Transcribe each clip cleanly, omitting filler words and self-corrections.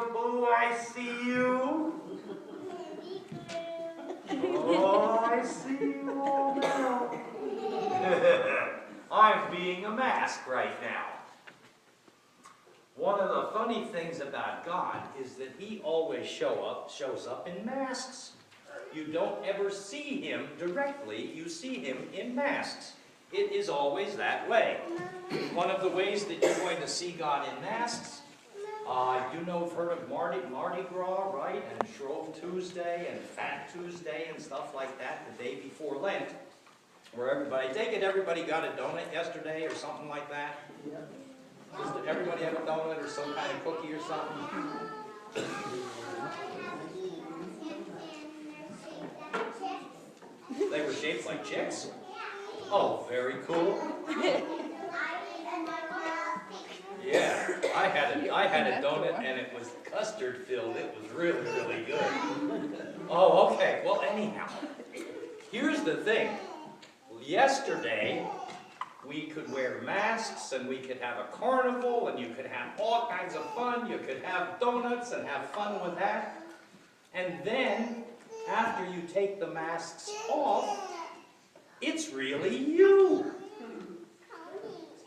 Peekaboo, I see you. Oh, I see you all now. I'm being a mask right now. One of the funny things about God is that he always shows up in masks. You don't ever see him directly, you see him in masks. It is always that way. One of the ways that you're going to see God in masks, you know, have heard of Mardi Gras, right? And Shrove Tuesday and Fat Tuesday and stuff like that, the day before Lent, where everybody got a donut yesterday or something like that? Yeah. Did everybody have a donut or some kind of cookie or something? They were shaped like chicks? Oh, very cool. Yeah, I had a donut and it was custard filled. It was really, really good. Oh, okay. Well, anyhow, here's the thing. Yesterday, we could wear masks and we could have a carnival and you could have all kinds of fun. You could have donuts and have fun with that. And then, after you take the masks off, it's really you.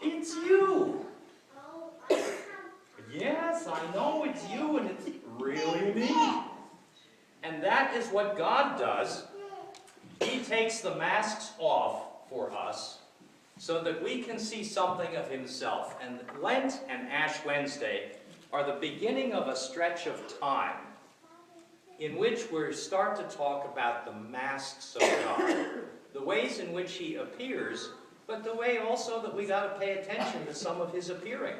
It's you. Yes, I know it's you and it's really me. And that is what God does. He takes the masks off for us so that we can see something of himself. And Lent and Ash Wednesday are the beginning of a stretch of time in which we start to talk about the masks of God, the ways in which he appears, but the way also that we got to pay attention to some of his appearing.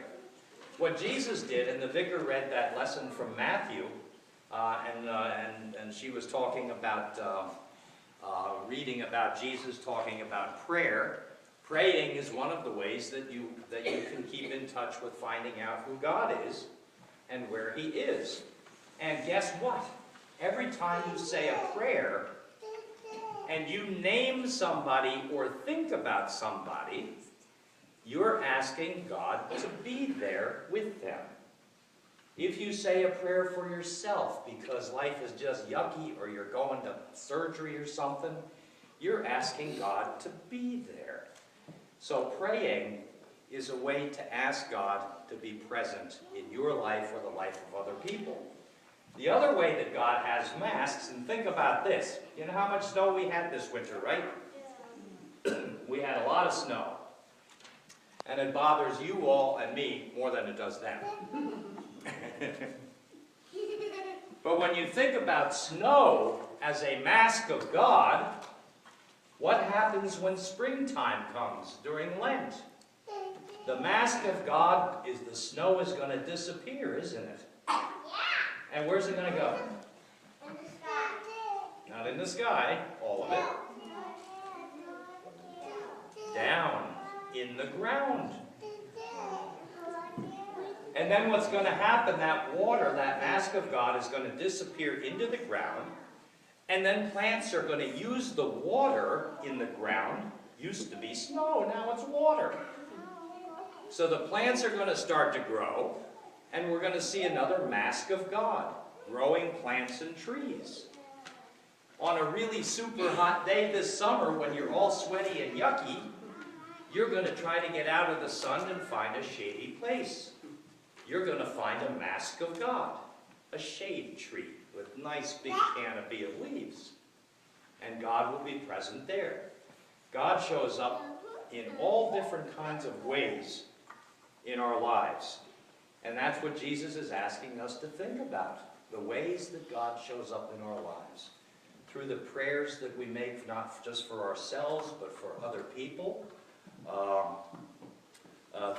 What Jesus did, and the vicar read that lesson from Matthew, and she was talking about, reading about Jesus talking about prayer. Praying is one of the ways that you can keep in touch with finding out who God is and where he is. And guess what? Every time you say a prayer and you name somebody or think about somebody, you're asking God to be there with them. If you say a prayer for yourself because life is just yucky or you're going to surgery or something, you're asking God to be there. So praying is a way to ask God to be present in your life or the life of other people. The other way that God has masks, and think about this. You know how much snow we had this winter, right? We had a lot of snow. And it bothers you all and me more than it does them. But when you think about snow as a mask of God, what happens when springtime comes during Lent? The mask of God is the snow is going to disappear, isn't it? And where's it going to go? In the sky. Not in the sky, all of it. Down in the ground. And then what's going to happen, that water, that mask of God, is going to disappear into the ground. And then plants are going to use the water in the ground. Used to be snow, now it's water. So the plants are going to start to grow. And we're going to see another mask of God, growing plants and trees. On a really super hot day this summer, when you're all sweaty and yucky, you're going to try to get out of the sun and find a shady place. You're going to find a mask of God, a shade tree with nice big canopy of leaves. And God will be present there. God shows up in all different kinds of ways in our lives. And that's what Jesus is asking us to think about, the ways that God shows up in our lives. Through the prayers that we make, not just for ourselves, but for other people.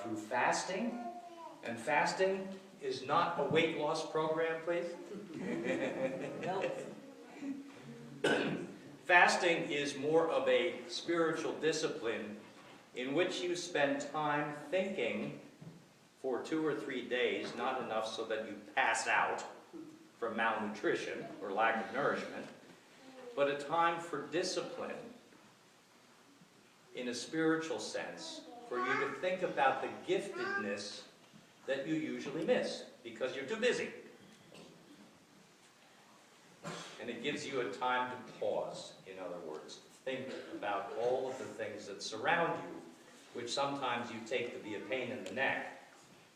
Through fasting. And fasting is not a weight loss program, please. Fasting is more of a spiritual discipline in which you spend time thinking for 2 or 3 days, not enough so that you pass out from malnutrition or lack of nourishment, but a time for discipline in a spiritual sense, for you to think about the giftedness that you usually miss because you're too busy. And it gives you a time to pause, in other words. Think about all of the things that surround you, which sometimes you take to be a pain in the neck,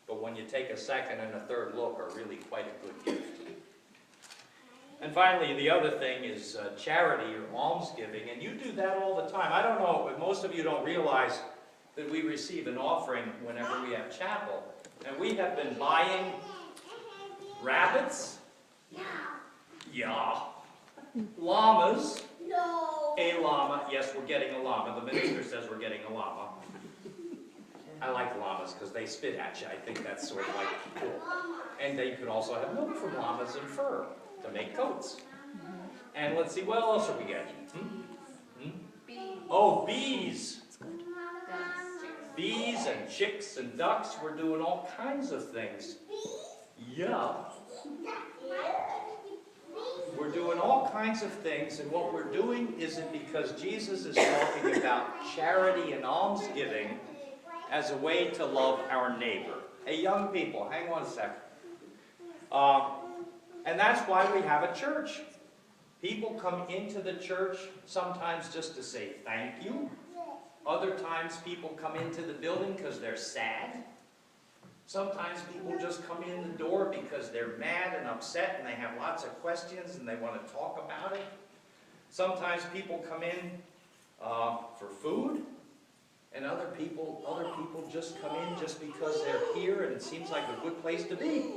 but when you take a second and a third look are really quite a good gift. And finally, the other thing is charity or almsgiving, and you do that all the time. I don't know, but most of you don't realize that we receive an offering whenever we have chapel. And we have been buying rabbits. Yeah. Llamas. No. A llama. Yes, we're getting a llama. The minister says we're getting a llama. I like llamas because they spit at you. I think that's sort of like cool. And you could also have milk from llamas and fur to make coats. And let's see, what else are we getting? Bees. Oh, bees. Ducks. Bees and chicks and ducks. We're doing all kinds of things. Yeah. We're doing all kinds of things, and what we're doing isn't because Jesus is talking about charity and almsgiving as a way to love our neighbor. Hey, young people, hang on a second. And that's why we have a church. People come into the church sometimes just to say thank you. Other times people come into the building because they're sad. Sometimes people just come in the door because they're mad and upset and they have lots of questions and they want to talk about it. Sometimes people come in for food, and other people just come in just because they're here and it seems like a good place to be.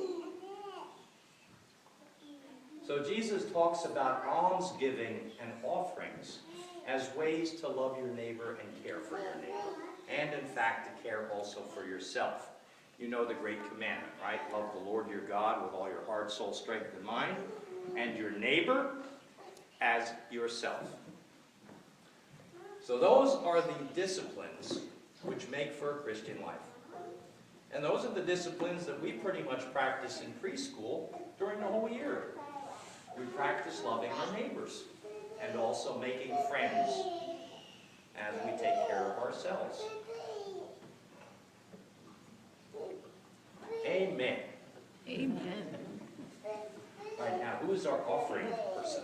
So Jesus talks about almsgiving and offerings as ways to love your neighbor and care for your neighbor, and in fact to care also for yourself. You know the great commandment, right? Love the Lord your God with all your heart, soul, strength, and mind, and your neighbor as yourself. So those are the disciplines which make for a Christian life. And those are the disciplines that we pretty much practice in preschool during the whole year. We practice loving our neighbors and also making friends as we take care of ourselves. Amen. Amen. Right now, who is our offering person?